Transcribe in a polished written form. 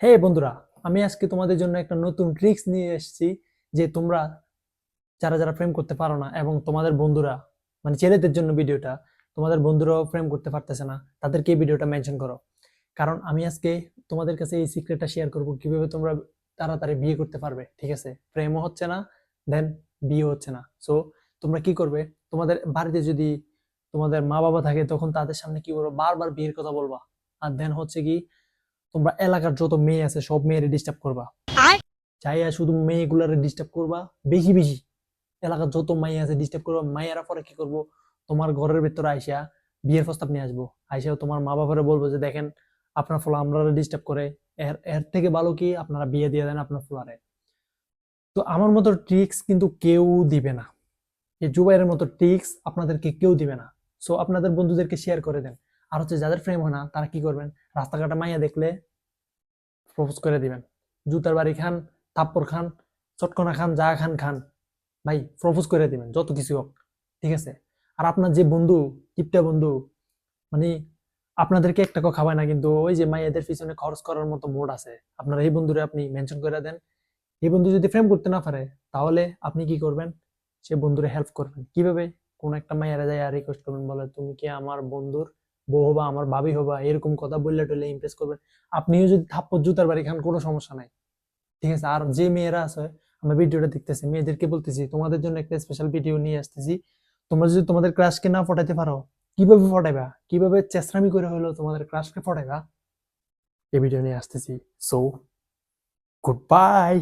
হে বন্ধুরা, আমি আজকে তোমাদের জন্য একটা নতুন ট্রিক্স নিয়ে এসেছি যে তোমরা যারা যারা প্রেম করতে পারো না এবং তোমাদের বন্ধুরা মানে ছেলেদের জন্য ভিডিওটা, তোমাদের বন্ধুরাও প্রেম করতে পারতেছে না, তাদেরকে এই ভিডিওটা মেনশন করো। কারণ আমি আজকে তোমাদের কাছে এই সিক্রেটটা শেয়ার করব কিভাবে তোমরা তাড়াতাড়ি বিয়ে করতে পারবে। ঠিক আছে, প্রেমও হচ্ছে না, দেন বিয়ে হচ্ছে না। সো তোমরা কি করবে, তোমাদের বাড়িতে যদি তোমাদের মা বাবা থাকে তখন তাদের সামনে কি করবো, বারবার বিয়ের কথা বলবা। আর দেন হচ্ছে কি, তোমরা এলাকার যত মেয়ে আছে সব মেয়েরে ডিস্টার্ব করবা, চাইয়া শুধু মেয়েগুলারে ডিস্টার্ব করবা বেশি বেশি। এলাকার যত মাই আছে ডিস্টার্ব করবা, মাইয়ারা পরে কি করবো, তোমার ঘরের ভেতরে আইসা বিয়ের প্রস্তাব নিয়ে আসবো। আইসা তোমার মা বাবারে বলবো যে দেখেন আপনার ফলা আমরা ডিস্টার্ব করে, এর এর থেকে ভালো কি আপনারা বিয়ে দিয়ে দেন আপনার ফলারে। তো আমার মতো ট্রিক্স কিন্তু কেউ দিবে না, এই জুবাইরের মতো ট্রিক্স আপনাদেরকে কেউ দিবে না। সো আপনাদের বন্ধুদেরকে শেয়ার করে দেন। আর হচ্ছে যাদের ফ্রেম হয় না তারা কি করবেন, রাস্তাঘাটে মাইয়া দেখলে প্রপোজ করে দিবেন। জুতার বাড়ি খান, থাপ্পড় খান, চটকনা খান, যা খান খান, ভাই প্রপোজ করে দিবেন যত কিছু হোক। ঠিক আছে। আর আপনার যে বন্ধু, কিপটা বন্ধু, মানে আপনাদেরকে এক টাকা খাওয়ায় না কিন্তু ওই যে মাইয়াদের পিছনে খরচ করার মতো মোড আছে, আপনার এই বন্ধুরে আপনি মেনশন করে দেন। এই বন্ধু যদি ফ্রেম করতে না পারে তাহলে আপনি কি করবেন, সে বন্ধুরে হেল্প করবেন কিভাবে, কোন একটা মাইয়ারা যায় আর রিকোয়েস্ট করবেন, বলে তুমি কি আমার বন্ধুর বউ হবা, আমার ভাবি হবা, এরকম কথা বললে টলে ইমপ্রেস করবেন। আপনিও যদি থাপ্পড় জুতার বাড়ি খান কোনো সমস্যা নাই। ঠিক আছে। আর যে মেয়েরা আছে আমরা ভিডিওটা দেখতেছি, মেয়েদেরকে বলতেছি তোমাদের জন্য একটা স্পেশাল ভিডিও নিয়ে আসতেছি। তোমরা যদি তোমাদের ক্রাশকে না পটাইতে পারো, কিভাবে পটাইবা, কিভাবে চেষ্টামি করে হলো তোমাদের ক্রাশকে পটাইবা, এই ভিডিও নিয়ে আসতেছি। So good bye.